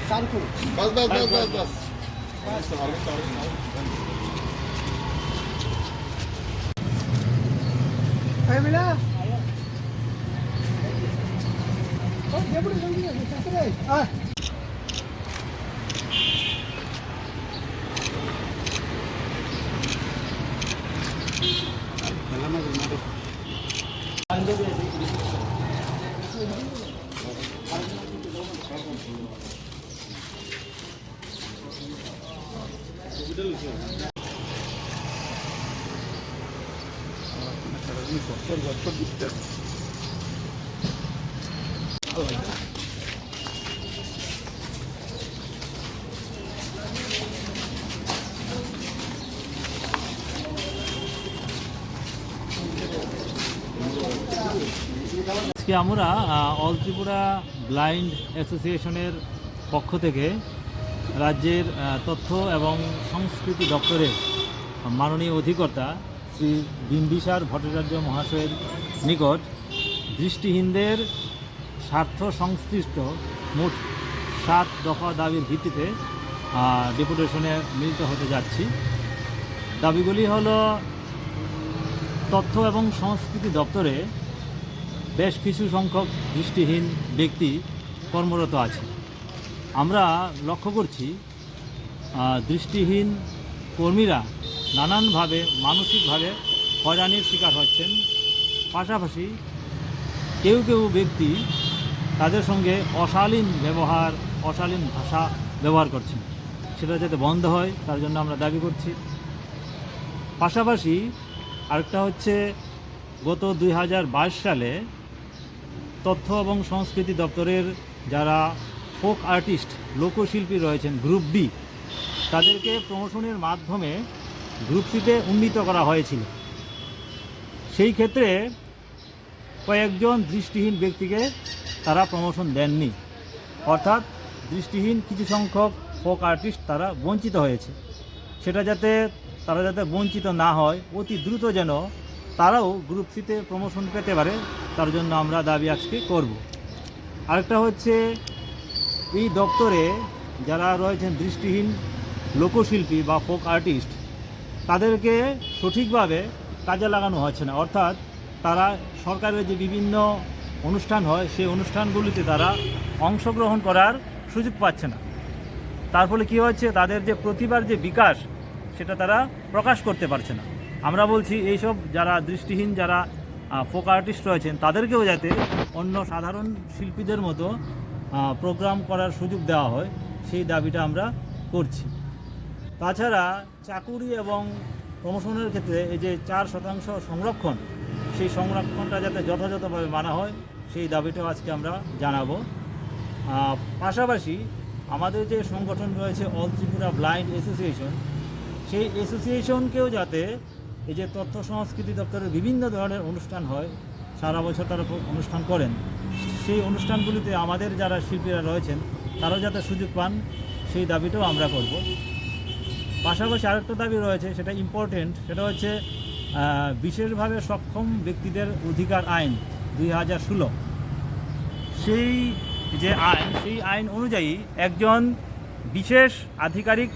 बस बस बस बस बस আজকে আমরা অল ত্রিপুরা ব্লাইন্ড অ্যাসোসিয়েশনের পক্ষ থেকে রাজ্যের তথ্য এবং সংস্কৃতি দপ্তরের মাননীয় অধিকর্তা শ্রী বিম্বিসার ভট্টাচার্য মহাশয়ের নিকট দৃষ্টিহীনদের স্বার্থ সংশ্লিষ্ট মোট 7 দফা দাবির ভিত্তিতে ডেপুটেশনে মিলিত হতে যাচ্ছি। দাবিগুলি হলো, তথ্য এবং সংস্কৃতি দপ্তরে বেশ কিছু সংখ্যক দৃষ্টিহীন ব্যক্তি কর্মরত আছে। আমরা লক্ষ্য করছি দৃষ্টিহীন কর্মীরা নানানভাবে মানসিকভাবে হয়রানির শিকার হচ্ছেন। পাশাপাশি কেউ কেউ ব্যক্তি তাদের সঙ্গে অশালীন ভাষা ব্যবহার করছেন, সেটা যাতে বন্ধ হয় তার জন্য আমরা দাবি করছি। পাশাপাশি আরেকটা হচ্ছে, গত 2022 সালে তথ্য এবং সংস্কৃতি দপ্তরের যারা ফোক আর্টিস্ট লোকশিল্পী রয়েছেন গ্রুপ বি, তাদেরকে প্রমোশনের মাধ্যমে গ্রুপ সিতে উন্নীত করা হয়েছিল। সেই ক্ষেত্রে কয়েকজন দৃষ্টিহীন ব্যক্তিকে তারা প্রমোশন দেননি, অর্থাৎ দৃষ্টিহীন কিছু সংখ্যক ফোক আর্টিস্ট তারা বঞ্চিত হয়েছে। সেটা তারা যাতে বঞ্চিত না হয়, অতি দ্রুত যেন তারাও গ্রুপ সিতে প্রমোশন পেতে পারে, তার জন্য আমরা দাবি আজকে করব। আরেকটা হচ্ছে, এই দপ্তরে যারা রয়েছেন দৃষ্টিহীন লোকশিল্পী বা ফোক আর্টিস্ট, তাদেরকে সঠিকভাবে কাজে লাগানো হচ্ছে না, অর্থাৎ তারা সরকারের যে বিভিন্ন অনুষ্ঠান হয় সেই অনুষ্ঠানগুলিতে তারা অংশগ্রহণ করার সুযোগ পাচ্ছে না। তার ফলে কী হচ্ছে, তাদের যে প্রতিভার যে বিকাশ সেটা তারা প্রকাশ করতে পারছে না। আমরা বলছি এইসব যারা দৃষ্টিহীন যারা ফোক আর্টিস্ট রয়েছেন তাদেরকেও যাতে অন্য সাধারণ শিল্পীদের মতো প্রোগ্রাম করার সুযোগ দেওয়া হয়, সেই দাবিটা আমরা করছি। তাছাড়া চাকুরি এবং প্রমোশনের ক্ষেত্রে এই যে 4% সংরক্ষণ, সেই সংরক্ষণটা যাতে যথাযথভাবে মানা হয়, সেই দাবিটাও আজকে আমরা জানাবো। পাশাপাশি আমাদের যে সংগঠন রয়েছে অল ত্রিপুরা ব্লাইন্ড অ্যাসোসিয়েশন, সেই অ্যাসোসিয়েশনকেও যাতে এই যে তথ্য সংস্কৃতি দপ্তরের বিভিন্ন ধরনের অনুষ্ঠান হয়, সারা বছর তারা অনুষ্ঠান করেন, সেই অনুষ্ঠানগুলিতে আমাদের যারা শিল্পীরা রয়েছেন তারাও যাতে সুযোগ পান, সেই দাবিটাও আমরা করব। পাশাপাশি আরেকটা দাবি রয়েছে, সেটা ইম্পর্টেন্ট, সেটা হচ্ছে বিশেষভাবে সক্ষম ব্যক্তিদের অধিকার আইন 2016, সেই যে আইন, সেই আইন অনুযায়ী একজন বিশেষ আধিকারিক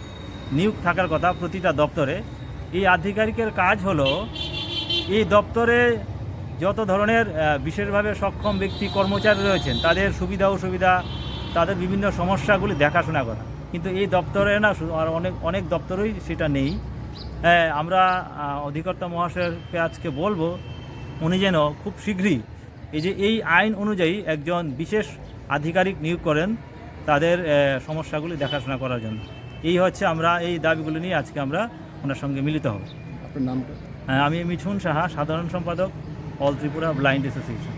নিয়োগ থাকার কথা প্রতিটা দপ্তরে। এই আধিকারিকের কাজ হলো এই দপ্তরে যত ধরনের বিশেষভাবে সক্ষম ব্যক্তি কর্মচারী রয়েছেন তাদের সুবিধা অসুবিধা, তাদের বিভিন্ন সমস্যাগুলি দেখাশোনা করা। কিন্তু এই দপ্তরে না, আর অনেক দপ্তরেই সেটা নেই। আমরা অধিকর্তা মহাশয়কে আজকে বলবো উনি যেন খুব শীঘ্রই এই আইন অনুযায়ী একজন বিশেষ আধিকারিক নিয়োগ করেন তাদের সমস্যাগুলি দেখাশোনা করার জন্য। এই হচ্ছে, আমরা এই দাবিগুলো নিয়ে আজকে আমরা ওনার সঙ্গে মিলিত হব। আপনার নামটা? আমি মিঠুন সাহা, সাধারণ সম্পাদক অল ত্রিপুরা ব্লাইন্ড অ্যাসোসিয়েশন।